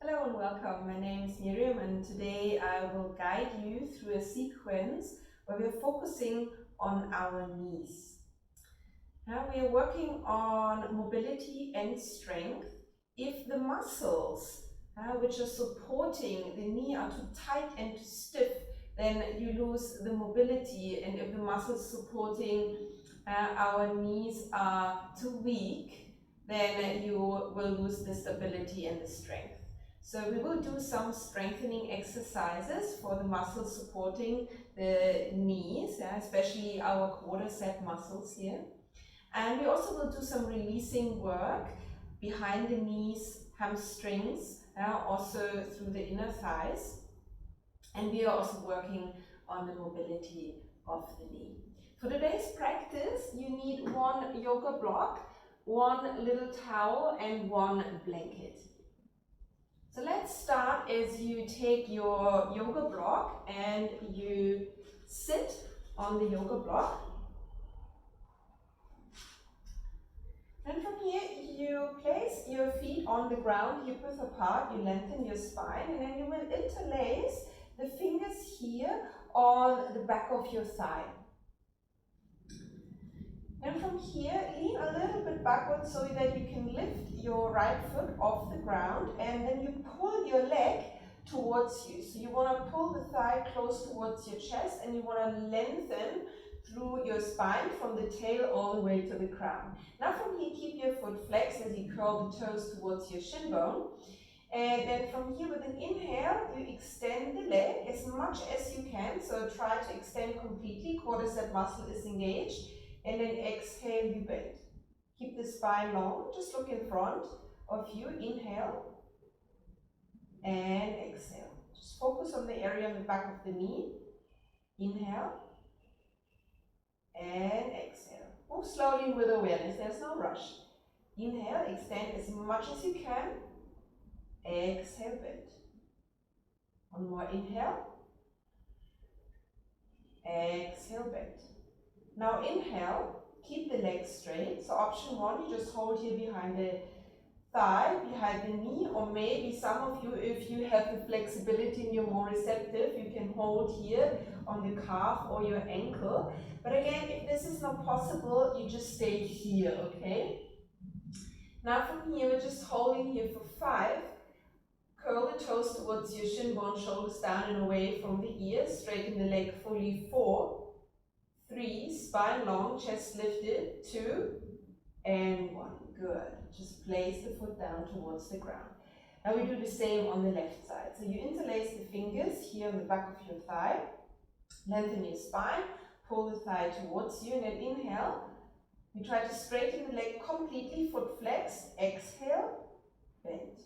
Hello and welcome. My name is Miriam and today I will guide you through a sequence where we're focusing on our knees. Now we are working on mobility and strength. If the muscles which are supporting the knee are too tight and too stiff, then you lose the mobility, and if the muscles supporting our knees are too weak, then you will lose the stability and the strength. So we will do some strengthening exercises for the muscles supporting the knees, especially our quadricep muscles here. And we also will do some releasing work behind the knees, hamstrings, also through the inner thighs. And we are also working on the mobility of the knee. For today's practice, you need one yoga block, one little towel, and one blanket. So let's start as you take your yoga block and you sit on the yoga block. And from here, you place your feet on the ground, hip width apart, you lengthen your spine, and then you will interlace the fingers here on the back of your thigh. And from here, lean a little bit backwards so that you can lift your right foot off the ground, and then you pull your leg towards you. So you want to pull the thigh close towards your chest, and you want to lengthen through your spine from the tail all the way to the crown. Now from here, keep your foot flexed as you curl the toes towards your shin bone. And then from here, with an inhale, you extend the leg as much as you can. So try to extend completely, quadricep muscle is engaged. And then exhale, you bend. Keep the spine long, just look in front of you. Inhale and exhale. Just focus on the area on the back of the knee. Inhale and exhale. Move slowly with awareness, there's no rush. Inhale, extend as much as you can. Exhale, bend. One more inhale. Exhale, bend. Now inhale, keep the legs straight. So option one, you just hold here behind the thigh, behind the knee, or maybe some of you, if you have the flexibility and you're more receptive, you can hold here on the calf or your ankle. But again, if this is not possible, you just stay here, okay? Now from here, we're just holding here for 5. Curl the toes towards your shin bone, shoulders down and away from the ears. Straighten the leg fully. 4, 3, spine long, chest lifted. 2, and 1. Good. Just place the foot down towards the ground. Now we do the same on the left side. So you interlace the fingers here on the back of your thigh. Lengthen your spine. Pull the thigh towards you, and then inhale. You try to straighten the leg completely, foot flexed. Exhale, bend.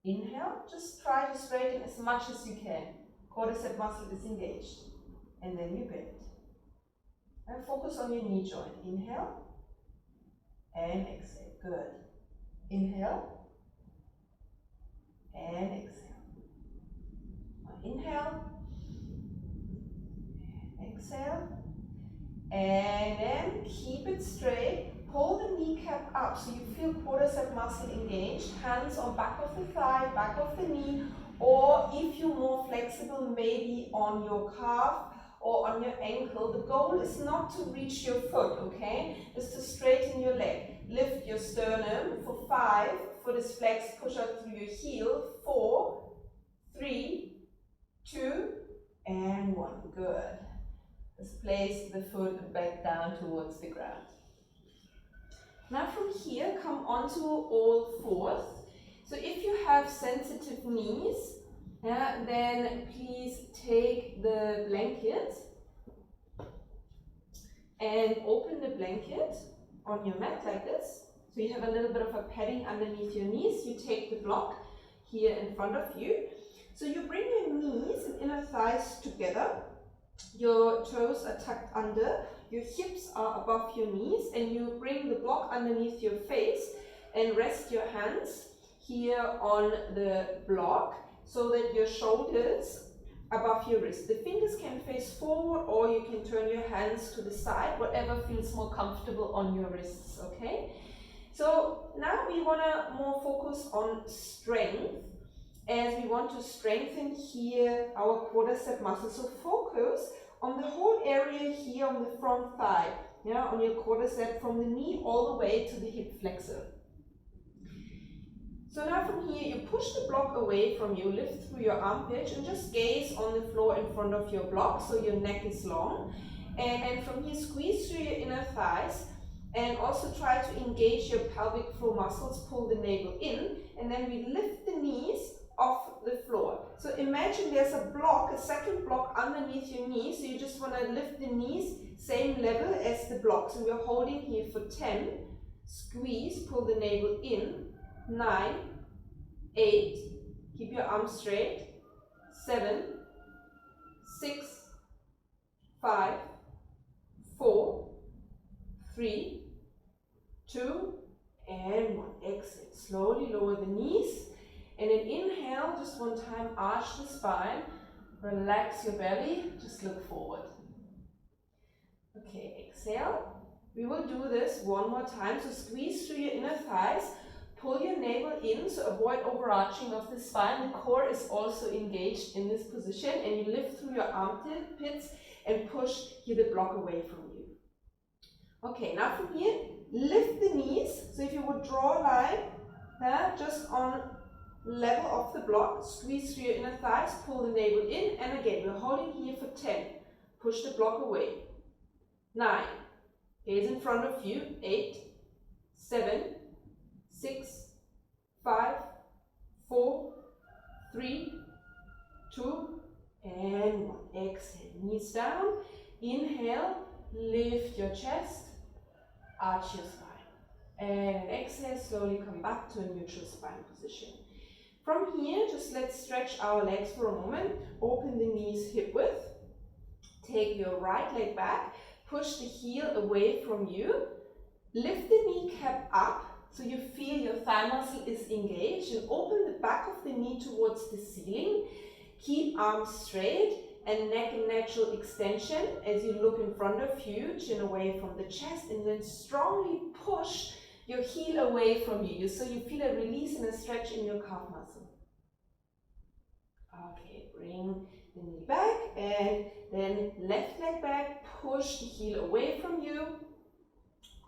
Inhale, just try to straighten as much as you can. Quadricep muscle is engaged. And then you bend. And focus on your knee joint. Inhale and exhale. Good. Inhale and exhale. Inhale and exhale. And then keep it straight. Pull the kneecap up so you feel quadricep muscle engaged. Hands on back of the thigh, back of the knee, or if you're more flexible, maybe on your calf or on your ankle. The goal is not to reach your foot, okay? Just to straighten your leg. Lift your sternum for 5. Foot is flexed, push out through your heel. 4, 3, 2, and 1. Good. Just place the foot back down towards the ground. Now from here, come onto all fours. So if you have sensitive knees, then please take the blanket and open the blanket on your mat like this. So you have a little bit of a padding underneath your knees. You take the block here in front of you. So you bring your knees and inner thighs together. Your toes are tucked under, your hips are above your knees, and you bring the block underneath your face and rest your hands here on the block so that your shoulders above your wrist. The fingers can face forward, or you can turn your hands to the side, whatever feels more comfortable on your wrists, okay? So now we want to more focus on strength. as we want to strengthen here our quadricep muscle. So focus on the whole area here on the front thigh, yeah, on your quadricep from the knee all the way to the hip flexor. So now from here, you push the block away from you, lift through your armpit and just gaze on the floor in front of your block so your neck is long. And from here, squeeze through your inner thighs and also try to engage your pelvic floor muscles, pull the navel in, and then we lift the knees off the floor. So imagine there's a block, a second block underneath your knees, so you just want to lift the knees same level as the block. So we're holding here for 10, squeeze, pull the navel in, 9, 8, keep your arms straight, 7, 6, 5, 4, 3, 2, and 1. Exhale. Slowly lower the knees. And then inhale, just one time, arch the spine, relax your belly, just look forward. Okay, exhale. We will do this one more time. So squeeze through your inner thighs, pull your navel in, so avoid overarching of the spine. The core is also engaged in this position, and you lift through your armpits and push here the block away from you. Okay, now from here, lift the knees. So if you would draw a line, just on level of the block, squeeze through your inner thighs, pull the navel in, and again, we're holding here for 10. Push the block away. 9, gaze in front of you, 8, 7, 6, 5, 4, 3, 2, and 1. Exhale, knees down. Inhale, lift your chest, arch your spine. And exhale, slowly come back to a neutral spine position. From here, just let's stretch our legs for a moment. Open the knees hip width. Take your right leg back. Push the heel away from you. Lift the kneecap up so you feel your thigh muscle is engaged, and open the back of the knee towards the ceiling. Keep arms straight and neck in natural extension as you look in front of you, chin away from the chest, and then strongly push your heel away from you so you feel a release and a stretch in your calf muscle. Okay, bring the knee back and then left leg back, push the heel away from you.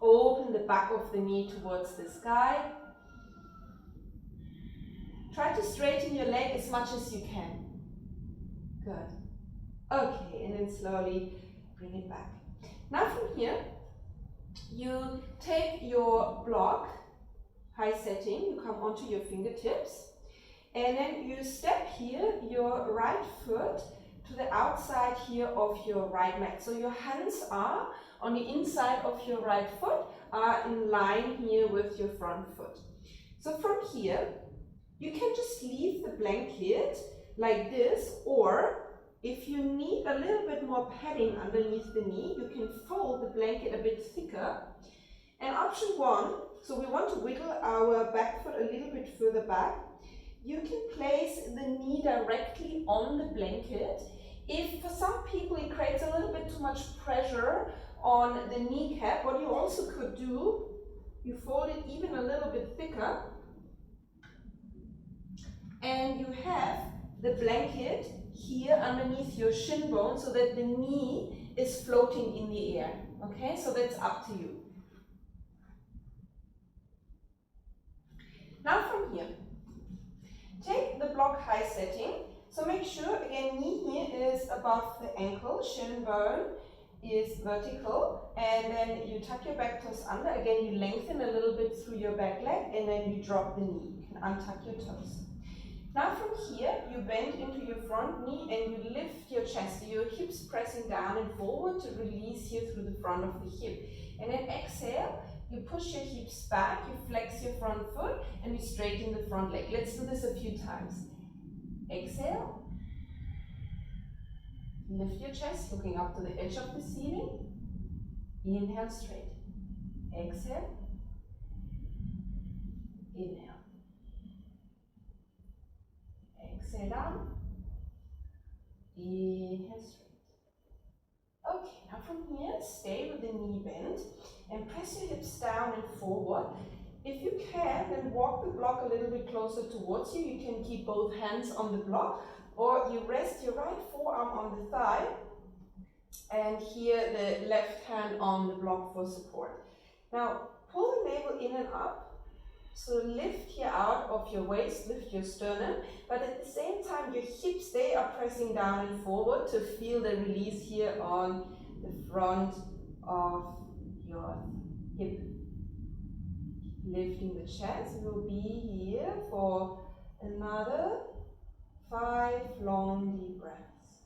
Open the back of the knee towards the sky. Try to straighten your leg as much as you can. Good. Okay, and then slowly bring it back. Now from here, you take your block, high setting, you come onto your fingertips, and then you step here your right foot to the outside here of your right mat. So your hands are on the inside of your right foot, are in line here with your front foot. So from here, you can just leave the blanket like this, or if you need a little bit more padding underneath the knee, you can fold the blanket a bit thicker. And option 1, so we want to wiggle our back foot a little bit further back. You can place the knee directly on the blanket. If for some people it creates a little bit too much pressure on the kneecap, what you also could do, you fold it even a little bit thicker, and you have the blanket here underneath your shin bone so that the knee is floating in the air. Okay, so that's up to you. Now from here, take the block high setting. So make sure, again, knee here is above the ankle, shin bone is vertical, and then you tuck your back toes under. Again, you lengthen a little bit through your back leg, and then you drop the knee. You can untuck your toes. Now from here, you bend into your front knee and you lift your chest, your hips pressing down and forward to release here through the front of the hip. And then exhale, you push your hips back, you flex your front foot, and you straighten the front leg. Let's do this a few times. Exhale. Lift your chest, looking up to the edge of the ceiling. Inhale straight. Exhale. Inhale. Exhale down. Inhale straight. Okay, now from here, stay with the knee bent and press your hips down and forward. If you can, then walk the block a little bit closer towards you. You can keep both hands on the block, or you rest your right forearm on the thigh and here the left hand on the block for support. Now pull the navel in and up. So lift here out of your waist, lift your sternum, but at the same time your hips, they are pressing down and forward to feel the release here on the front of your hip. Lifting the chest, we'll be here for another 5 long deep breaths.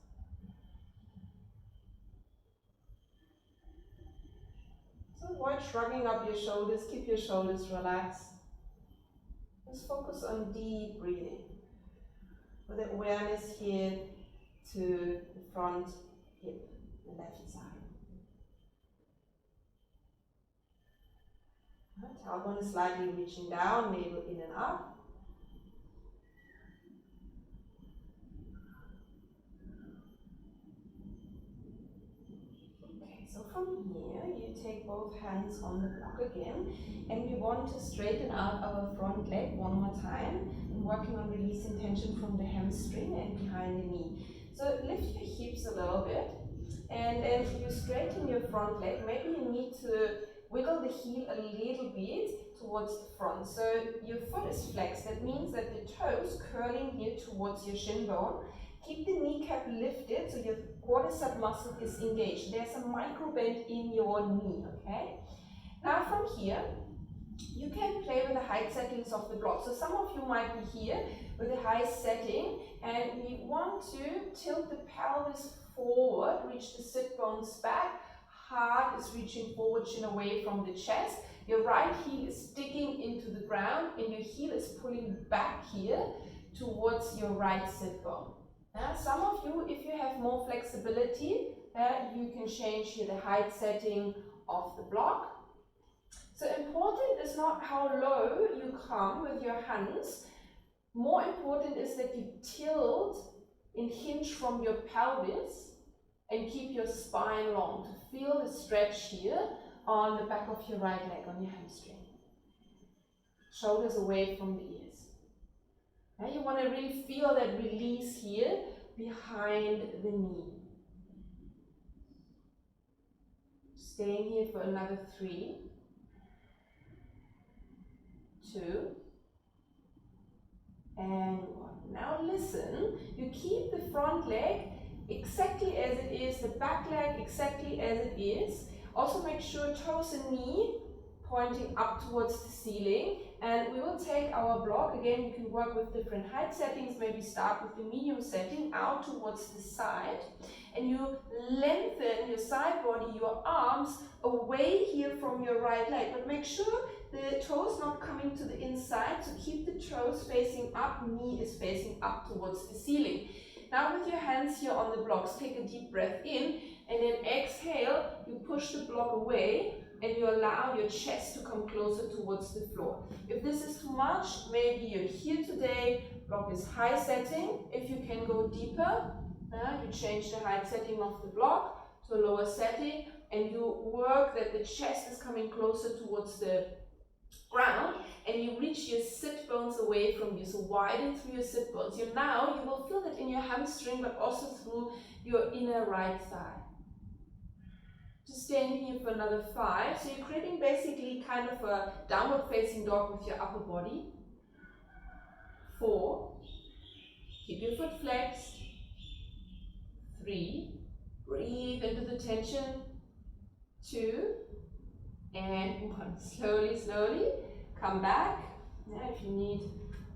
So avoid shrugging up your shoulders, keep your shoulders relaxed. Just focus on deep breathing with awareness here to the front hip, the left side. Tailbone is slightly reaching down, navel in and up. Okay, so from here you take both hands on the block again, and we want to straighten out our front leg one more time, and working on releasing tension from the hamstring and behind the knee. So lift your hips a little bit, and as you straighten your front leg, maybe you need to wiggle the heel a little bit towards the front. So your foot is flexed. That means that the toes curling here towards your shin bone. Keep the kneecap lifted so your quadricep muscle is engaged. There's a micro bend in your knee, okay? Now from here, you can play with the height settings of the block. So some of you might be here with the high setting, and we want to tilt the pelvis forward, reach the sit bones back. Heart is reaching forward, chin away from the chest. Your right heel is sticking into the ground, and your heel is pulling back here towards your right sit bone. Some of you, if you have more flexibility, you can change here the height setting of the block. So important is not how low you come with your hands. More important is that you tilt and hinge from your pelvis and keep your spine long to feel the stretch here on the back of your right leg, on your hamstring. Shoulders away from the ears. Now you want to really feel that release here behind the knee. Staying here for another 3, 2, and 1. Now listen, you keep the front leg exactly as it is, the back leg exactly as it is. Also make sure toes and knee pointing up towards the ceiling, and we will take our block. Again, you can work with different height settings. Maybe start with the medium setting out towards the side, and you lengthen your side body, your arms away here from your right leg, but make sure the toes not coming to the inside, so keep the toes facing up, knee is facing up towards the ceiling. Now with your hands here on the blocks, take a deep breath in, and then exhale, you push the block away and you allow your chest to come closer towards the floor. If this is too much, maybe you're here today, block is high setting. If you can go deeper, you change the height setting of the block to a lower setting, and you work that the chest is coming closer towards the ground, and you reach your sit bones away from you, so widen through your sit bones. Now you will feel that in your hamstring, but also through your inner right thigh. Just staying here for another 5. So you're creating basically kind of a downward facing dog with your upper body. 4. Keep your foot flexed. 3. Breathe into the tension. 2. And 1. Slowly, slowly come back. If you need,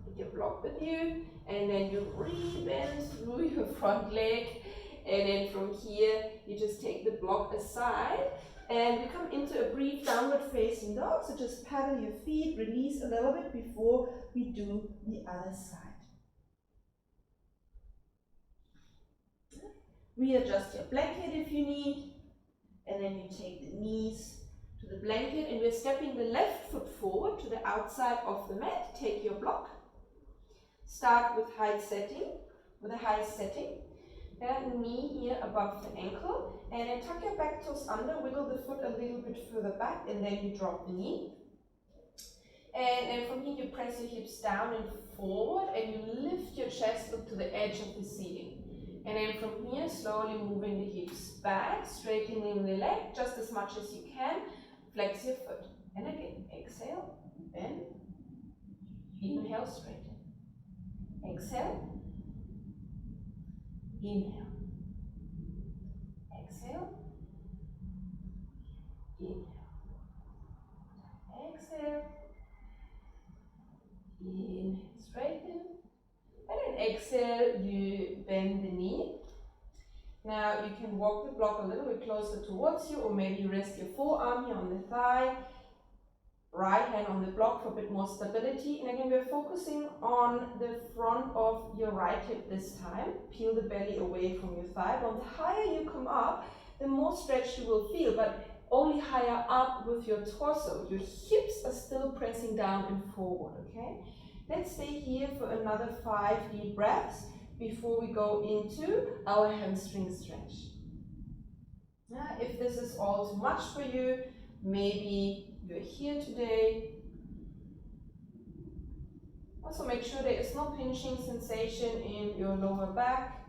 take your block with you, and then you re-bend through your front leg, and then from here you just take the block aside, and we come into a brief downward facing dog. So just paddle your feet, release a little bit before we do the other side. Readjust your blanket if you need, and then you take the knees to the blanket, and we're stepping the left foot forward to the outside of the mat. Take your block. Start with height setting, with a high setting. Knee here above the ankle, and then tuck your back toes under, wiggle the foot a little bit further back, and then you drop the knee. And then from here you press your hips down and forward, and you lift your chest, look to the edge of the ceiling. And then from here, slowly moving the hips back, straightening the leg just as much as you can. Flex your foot. And again, exhale, bend, inhale, straighten. Exhale, inhale. Exhale, inhale. Exhale, inhale, straighten. And then exhale, you bend the knee. Now you can walk the block a little bit closer towards you, or maybe you rest your forearm here on the thigh, right hand on the block for a bit more stability. And again, we're focusing on the front of your right hip this time. Peel the belly away from your thigh bone. The higher you come up, the more stretch you will feel, but only higher up with your torso. Your hips are still pressing down and forward, okay? Let's stay here for another 5 deep breaths before we go into our hamstring stretch. Now, if this is all too much for you, maybe you're here today. Also make sure there is no pinching sensation in your lower back.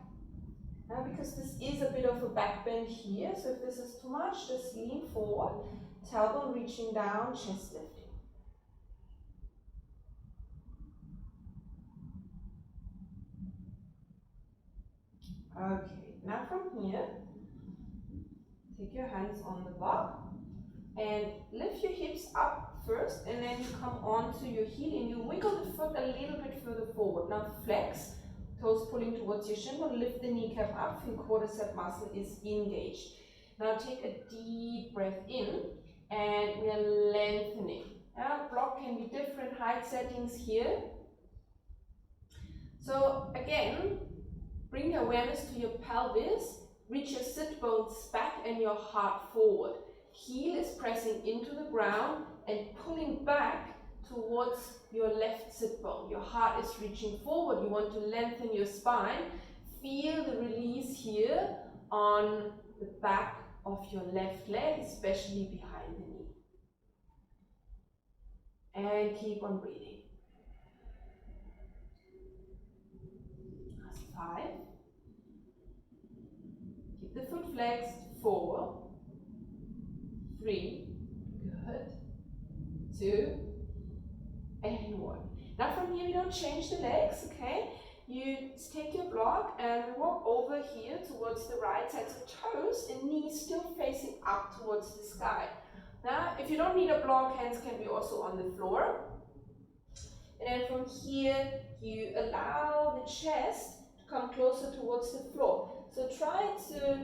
Because this is a bit of a back bend here, so if this is too much, just lean forward, tailbone reaching down, chest lifting. Okay, now from here, take your hands on the block and lift your hips up first, and then you come onto your heel and you wiggle the foot a little bit further forward. Now flex, toes pulling towards your shin bone, lift the kneecap up, feel quadricep muscle is engaged. Now take a deep breath in, and we are lengthening. Now block can be different height settings here. So again, bring your awareness to your pelvis, reach your sit bones back and your heart forward. Heel is pressing into the ground and pulling back towards your left sit bone. Your heart is reaching forward. You want to lengthen your spine. Feel the release here on the back of your left leg, especially behind the knee. And keep on breathing. Last 5. Keep the foot flexed. 4, 3, good, 2, and 1. Now from here we don't change the legs, okay? You take your block and walk over here towards the right side, so toes and knees still facing up towards the sky. Now if you don't need a block, hands can be also on the floor. And then from here you allow the chest to come closer towards the floor. So try to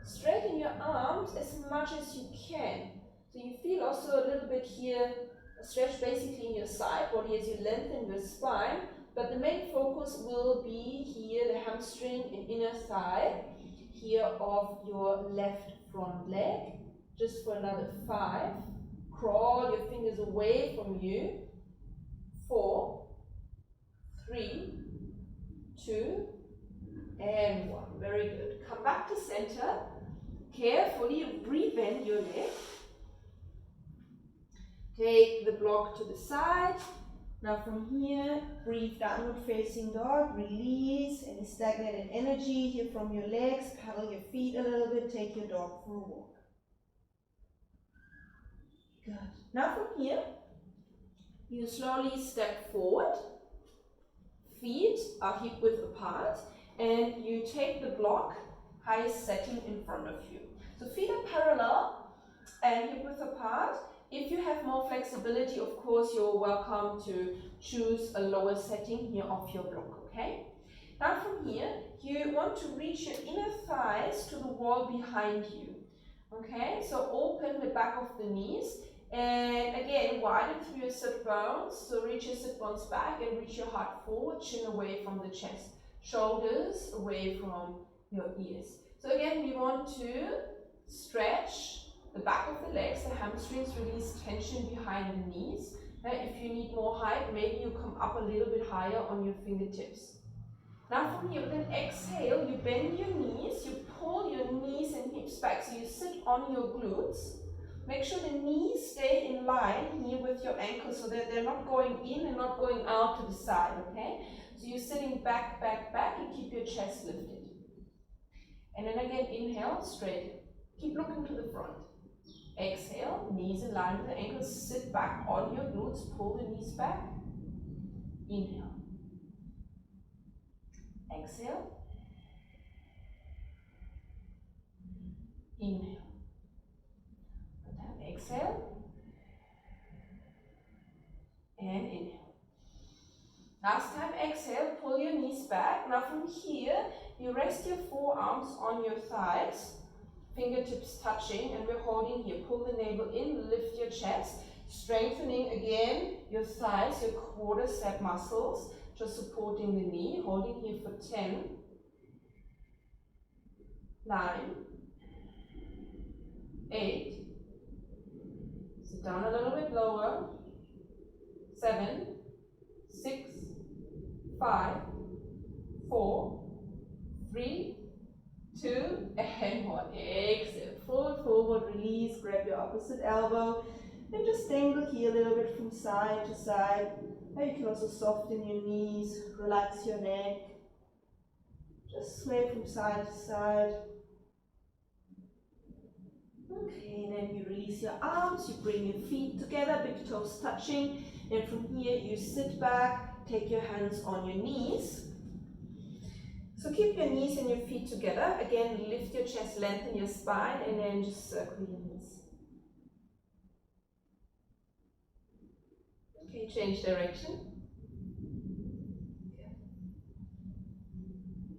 straighten your arms as much as you can. So you feel also a little bit here, a stretch basically in your side body as you lengthen your spine, but the main focus will be here, the hamstring and inner thigh, here of your left front leg. Just for another 5. Crawl your fingers away from you. 4, 3, 2, and 1. Very good. Come back to center. Carefully rebend your leg. Take the block to the side. Now from here, breathe downward facing dog. Release any stagnated energy here from your legs. Paddle your feet a little bit. Take your dog for a walk. Good. Now from here, you slowly step forward. Feet are hip width apart. And you take the block, highest setting in front of you. So feet are parallel and hip width apart. If you have more flexibility, of course, you're welcome to choose a lower setting here of your block, okay? Now from here, you want to reach your inner thighs to the wall behind you, okay? So open the back of the knees, and again, widen through your sit bones. So reach your sit bones back and reach your heart forward, chin away from the chest. Shoulders away from your ears. So again, we want to stretch the back of the legs, the hamstrings, release tension behind the knees. If you need more height, maybe you come up a little bit higher on your fingertips. Now from here, with an exhale, you bend your knees, you pull your knees and hips back, so you sit on your glutes. Make sure the knees stay in line here with your ankles so that they're not going in and not going out to the side, okay? So you're sitting back, back, back, and keep your chest lifted. And then again, inhale, straight. Keep looking to the front. Exhale, knees in line with the ankles, sit back on your glutes, pull the knees back. Inhale. Exhale. Inhale. Exhale. And inhale. Last time, exhale, pull your knees back. Now from here, you rest your forearms on your thighs, fingertips touching, and we're holding here. Pull the navel in, lift your chest, strengthening again your thighs, your quadricep muscles, just supporting the knee, holding here for 10, 9, 8, sit down a little bit lower, 7, 6, 5, 4, 3, 2, and 1. Exhale, forward, release, grab your opposite elbow, and just dangle here a little bit from side to side. Now you can also soften your knees, relax your neck, just sway from side to side. Okay, and then you release your arms, you bring your feet together, big toes touching, and from here you sit back, take your hands on your knees. So keep your knees and your feet together. Again, lift your chest, lengthen your spine, and then just circle your knees. Okay, change direction.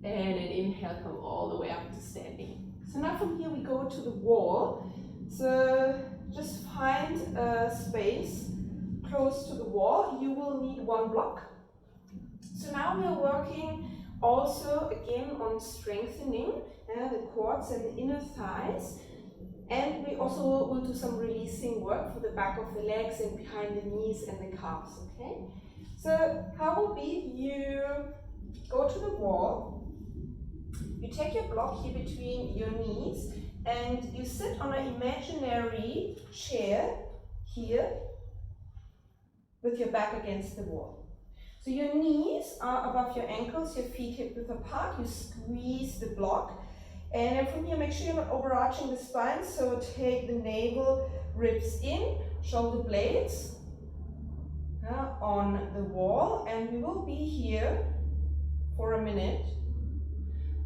And then inhale, come all the way up to standing. So now from here we go to the wall. So just find a space close to the wall. You will need one block. So now we are working also again on strengthening the quads and the inner thighs, and we also will do some releasing work for the back of the legs and behind the knees and the calves. Okay, so how will be you go to the wall, you take your block here between your knees, and you sit on an imaginary chair here with your back against the wall. So your knees are above your ankles, your feet hip width apart, you squeeze the block, and then from here make sure you're not overarching the spine, so take the navel, ribs in, shoulder blades on the wall, and we will be here for a minute.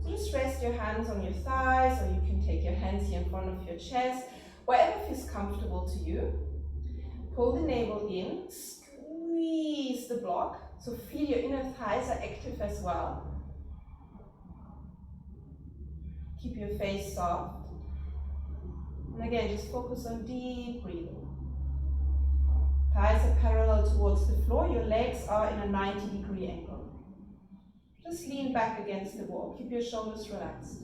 So just rest your hands on your thighs, or you can take your hands here in front of your chest, whatever feels comfortable to you. Pull the navel in, squeeze the block. So feel your inner thighs are active as well. Keep your face soft. And again, just focus on deep breathing. Thighs are parallel towards the floor. Your legs are in a 90-degree angle. Just lean back against the wall. Keep your shoulders relaxed.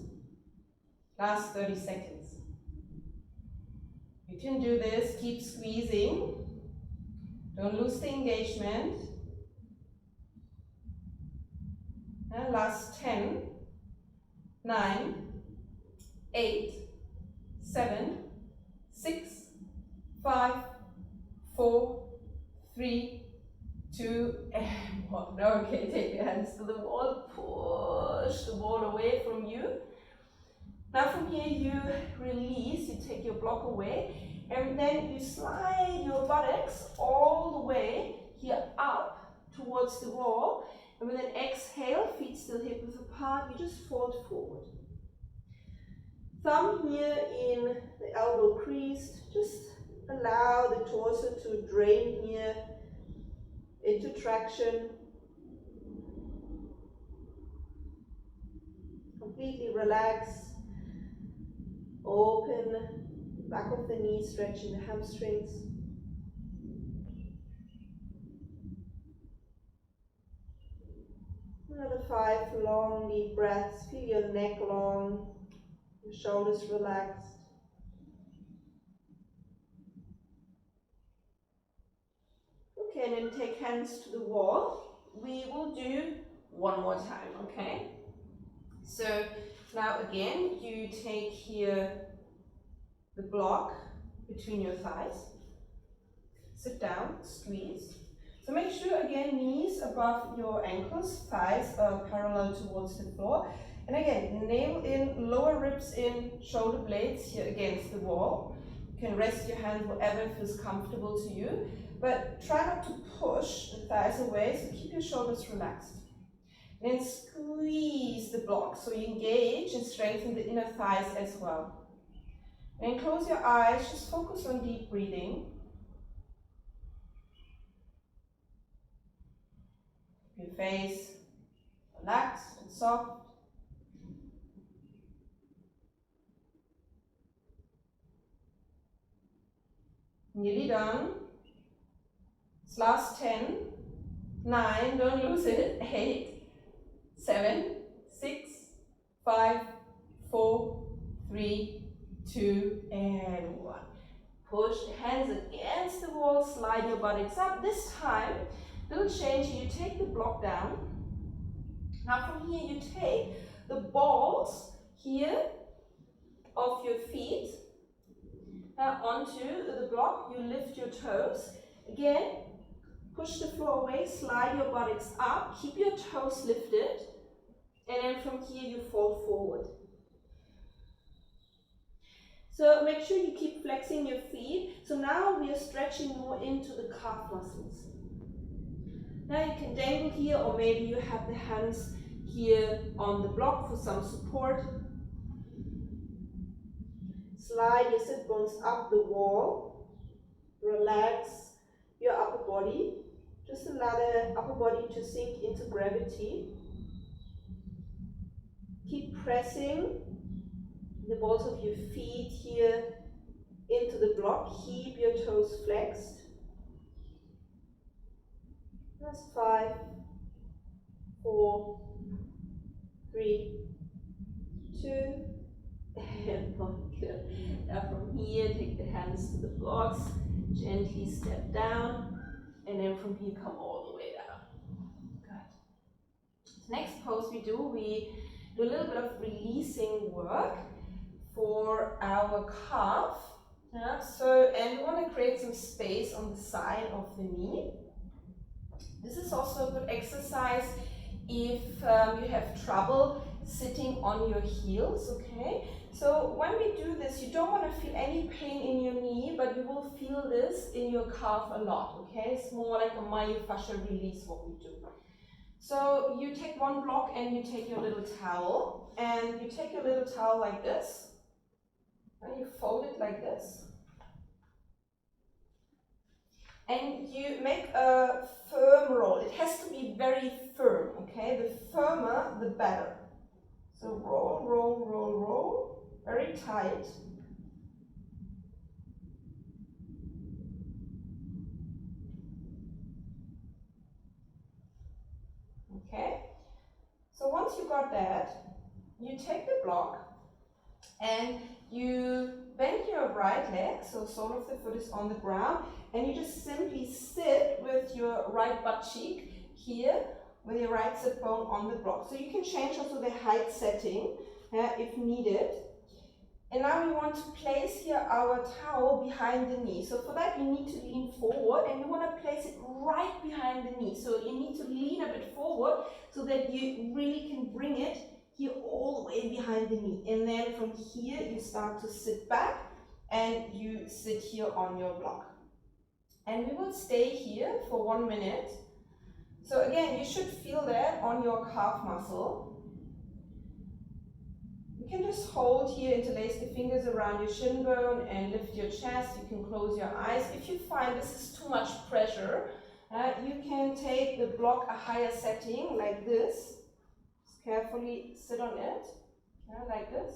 Last 30 seconds. You can do this. Keep squeezing. Don't lose the engagement. And last 10, 9, 8, 7, 6, 5, 4, 3, 2, and 1. Okay, take your hands to the wall, push the wall away from you. Now from here you release, you take your block away, and then you slide your buttocks all the way here up towards the wall. And with an exhale, feet still hip width apart, you just fold forward. Thumb here in the elbow creased, just allow the torso to drain here into traction. Completely relax, open, back of the knee, stretching the hamstrings. Another 5 long deep breaths. Feel your neck long, your shoulders relaxed. Okay, and then take hands to the wall. We will do one more time, okay? So now again, you take here the block between your thighs. Sit down, squeeze. So make sure again, knees above your ankles, thighs are parallel towards the floor. And again, navel in, lower ribs in, shoulder blades here against the wall. You can rest your hands wherever feels comfortable to you, but try not to push the thighs away, so keep your shoulders relaxed. And then squeeze the block, so you engage and strengthen the inner thighs as well. And close your eyes, just focus on deep breathing. Your face relaxed and soft. Nearly done. It's last 10, 9, don't lose it, 8, 7, 6, 5, 4, 3, 2, and 1. Push the hands against the wall, slide your buttocks up. This time, little change, you take the block down. Now from here you take the balls here of your feet onto the block. You lift your toes. Again, push the floor away, slide your buttocks up, keep your toes lifted, and then from here you fall forward. So make sure you keep flexing your feet. So now we are stretching more into the calf muscles. Now you can dangle here, or maybe you have the hands here on the block for some support. Slide your sit bones up the wall. Relax your upper body. Just allow the upper body to sink into gravity. Keep pressing the balls of your feet here into the block. Keep your toes flexed. That's 5, 4, 3, 2, and 1. Good. Now from here, take the hands to the blocks, gently step down, and then from here come all the way down. Good. Next pose we do a little bit of releasing work for our calf. And we want to create some space on the side of the knee. This is also a good exercise if you have trouble sitting on your heels, okay? So when we do this, you don't want to feel any pain in your knee, but you will feel this in your calf a lot, okay? It's more like a myofascial release what we do. So you take one block and you take your little towel, and you take your little towel like this, and you fold it like this. And you make a firm roll. It has to be very firm, okay? The firmer, the better. So roll, roll, roll, roll, very tight. Okay? So once you got that, you take the block and you bend your right leg, so sole of the foot is on the ground, and you just simply sit with your right butt cheek here with your right sit bone on the block. So you can change also the height setting if needed. And now we want to place here our towel behind the knee. So for that you need to lean forward, and you want to place it right behind the knee. So you need to lean a bit forward so that you really can bring it here all the way behind the knee. And then from here you start to sit back and you sit here on your block. And we will stay here for 1 minute. So again, you should feel that on your calf muscle. You can just hold here, interlace the fingers around your shin bone and lift your chest. You can close your eyes. If you find this is too much pressure, you can take the block a higher setting like this. Just carefully sit on it, like this.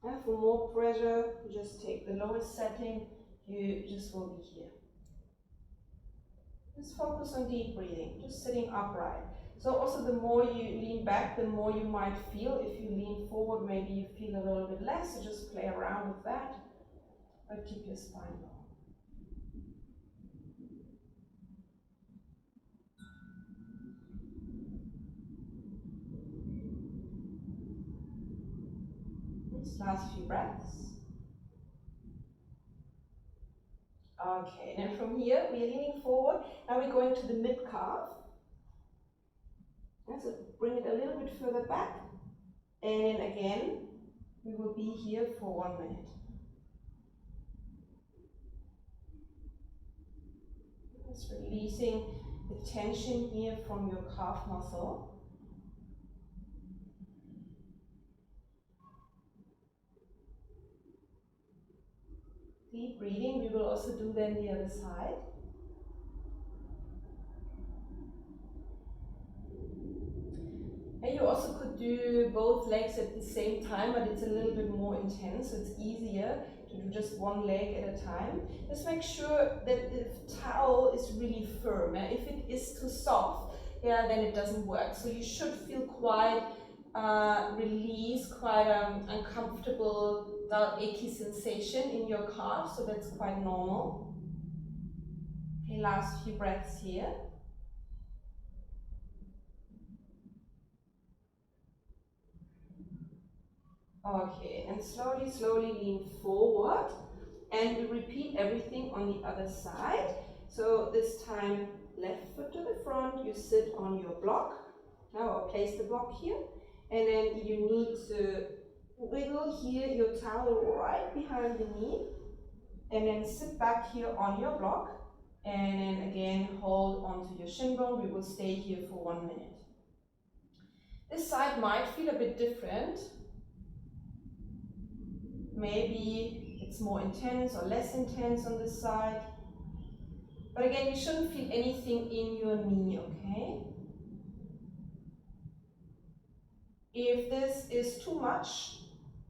For more pressure, you just take the lowest setting. You just will be here. Just focus on deep breathing, just sitting upright. So also the more you lean back, the more you might feel. If you lean forward, maybe you feel a little bit less, so just play around with that, but keep your spine long. Last few breaths. Okay, and then from here we are leaning forward. Now we're going to the mid-calf. So bring it a little bit further back. And then again, we will be here for 1 minute. Just releasing the tension here from your calf muscle. Deep breathing. We will also do then the other side. And you also could do both legs at the same time, but it's a little bit more intense. So it's easier to do just one leg at a time. Just make sure that the towel is really firm. If it is too soft, then it doesn't work. So you should feel quite released, quite uncomfortable, dull, achy sensation in your calf. So that's quite normal. Okay, last few breaths here. Okay, and slowly, slowly lean forward, and we repeat everything on the other side. So this time, left foot to the front, you sit on your block. Now I'll place the block here, and then you need to wiggle here your towel right behind the knee, and then sit back here on your block, and then again hold onto your shin bone. We will stay here for 1 minute. This side might feel a bit different. Maybe it's more intense or less intense on this side. But again, you shouldn't feel anything in your knee, okay? If this is too much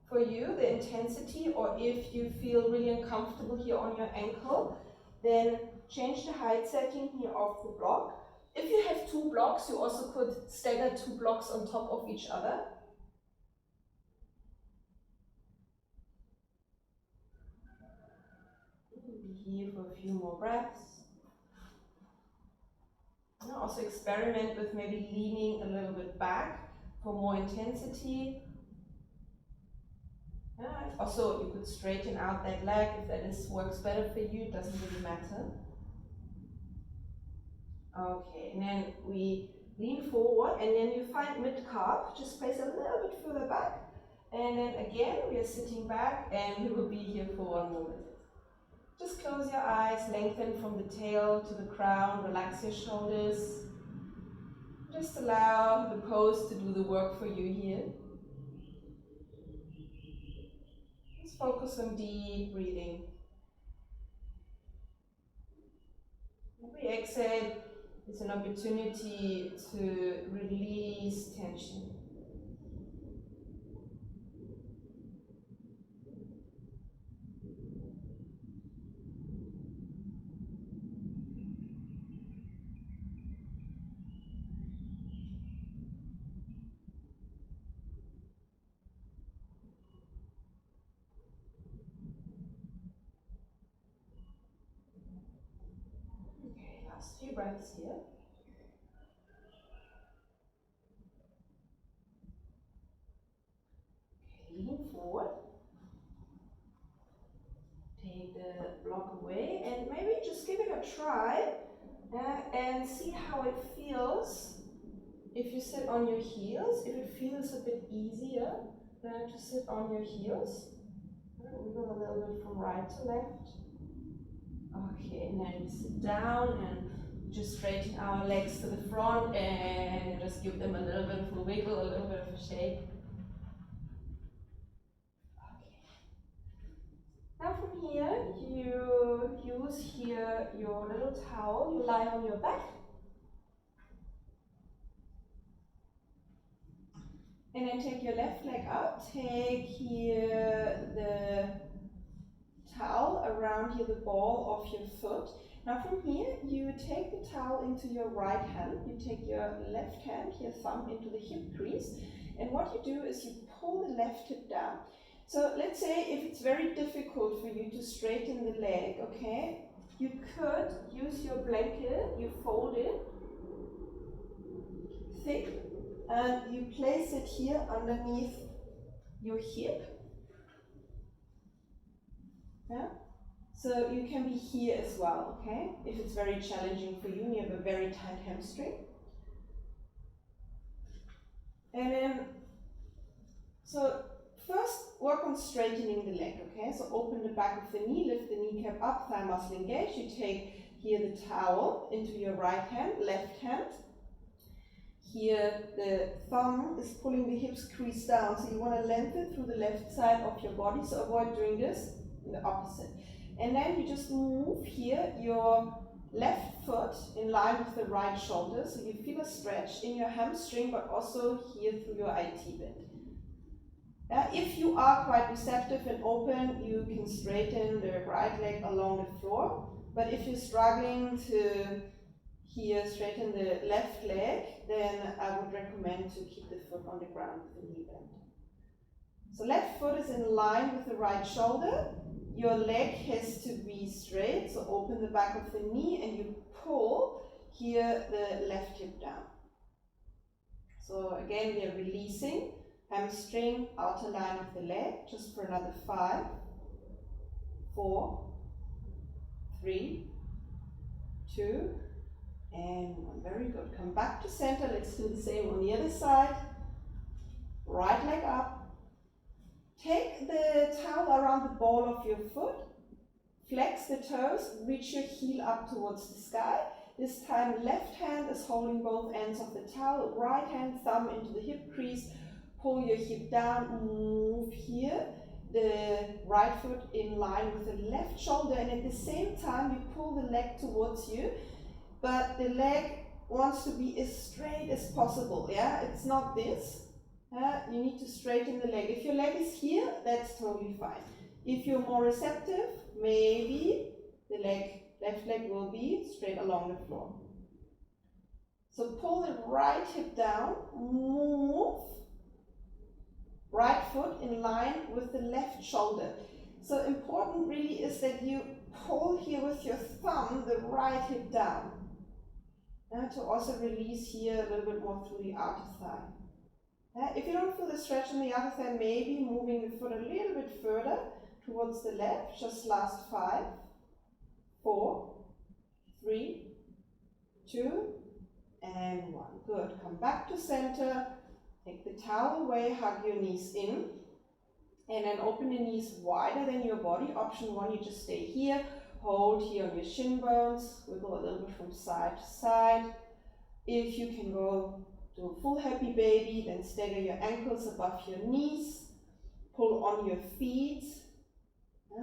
for you, the intensity, or if you feel really uncomfortable here on your ankle, then change the height setting here of the block. If you have 2 blocks, you also could stagger 2 blocks on top of each other. Here for a few more breaths. Also experiment with maybe leaning a little bit back for more intensity. Also, you could straighten out that leg if that works better for you. It doesn't really matter. Okay, and then we lean forward, and then you find mid-calf. Just place a little bit further back. And then again, we are sitting back, and we will be here for 1 more minute. Just close your eyes, lengthen from the tail to the crown, relax your shoulders. Just allow the pose to do the work for you here. Just focus on deep breathing. Every exhale is an opportunity to release tension. Last few breaths here. Okay, lean forward. Take the block away and maybe just give it a try and see how it feels. If you sit on your heels, if it feels a bit easier to sit on your heels. Wiggle a little bit from right to left. Okay, and then we sit down and just straighten our legs to the front and just give them a little bit of a wiggle, a little bit of a shake. Okay. Now from here, you use here your little towel, you lie on your back. And then take your left leg up, take here the towel around here, the ball of your foot. Now from here, you take the towel into your right hand, you take your left hand, your thumb into the hip crease, and what you do is you pull the left hip down. So let's say if it's very difficult for you to straighten the leg, okay, you could use your blanket, you fold it thick, and you place it here underneath your hip. Yeah? So you can be here as well, okay? If it's very challenging for you and you have a very tight hamstring. And then, so first work on straightening the leg, okay? So open the back of the knee, lift the kneecap up, thigh muscle engaged. You take here the towel into your right hand, left hand. Here the thumb is pulling the hips crease down, so you want to lengthen through the left side of your body, so avoid doing this, the opposite. And then you just move here your left foot in line with the right shoulder, so you feel a stretch in your hamstring, but also here through your IT band. If you are quite receptive and open, you can straighten the right leg along the floor, but if you're struggling to here straighten the left leg, then I would recommend to keep the foot on the ground with the knee bend. So left foot is in line with the right shoulder. Your leg has to be straight, so open the back of the knee and you pull here the left hip down. So again, we are releasing hamstring, outer line of the leg, just for another 5, 4, 3, 2, and 1. Very good. Come back to center. Let's do the same on the other side. Right leg up. Take the towel around the ball of your foot. Flex the toes. Reach your heel up towards the sky. This time left hand is holding both ends of the towel. Right hand, thumb into the hip crease. Pull your hip down. Move here. The right foot in line with the left shoulder. And at the same time, you pull the leg towards you. But the leg wants to be as straight as possible, yeah? It's not this. You need to straighten the leg. If your leg is here, that's totally fine. If you're more receptive, maybe the left leg will be straight along the floor. So pull the right hip down, move. Right foot in line with the left shoulder. So important really is that you pull here with your thumb the right hip down. To also release here a little bit more through the outer thigh. If you don't feel the stretch in the outer thigh, maybe moving the foot a little bit further towards the left. Just last 5, 4, 3, 2, and 1. Good. Come back to center. Take the towel away, hug your knees in, and then open the knees wider than your body. Option 1, you just stay here. Hold here on your shin bones, wiggle a little bit from side to side. If you can go to a full happy baby, then stagger your ankles above your knees. Pull on your feet.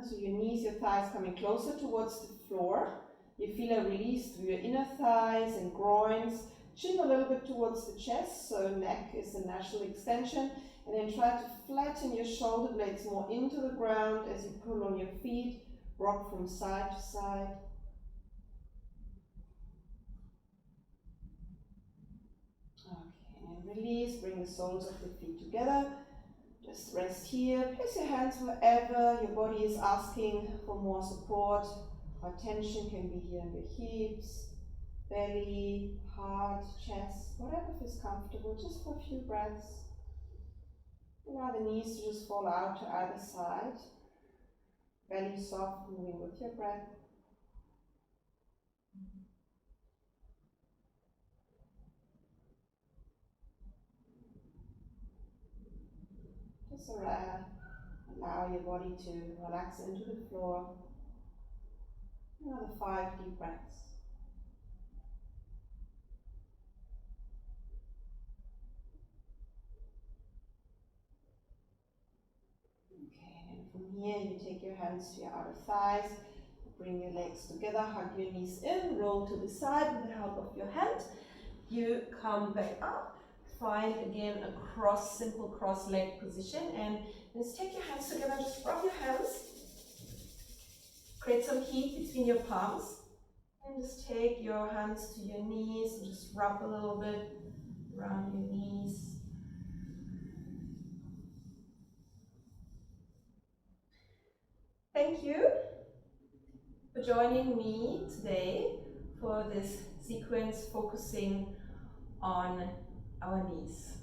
So your knees, your thighs coming closer towards the floor. You feel a release through your inner thighs and groins. Chin a little bit towards the chest, so neck is a natural extension. And then try to flatten your shoulder blades more into the ground as you pull on your feet. Rock from side to side. Okay, and release, bring the soles of the feet together. Just rest here, place your hands wherever your body is asking for more support. Our tension can be here in the hips, belly, heart, chest, whatever feels comfortable, just for a few breaths. Allow the knees to just fall out to either side. Belly soft, moving with your breath. Just allow your body to relax into the floor. Another 5 deep breaths. Okay, and from here you take your hands to your outer thighs. Bring your legs together, hug your knees in, roll to the side with the help of your hand. You come back up, find again a simple cross leg position, and let's take your hands together, just rub your hands. Create some heat between your palms, and just take your hands to your knees and just rub a little bit around your knees. Thank you for joining me today for this sequence focusing on our knees.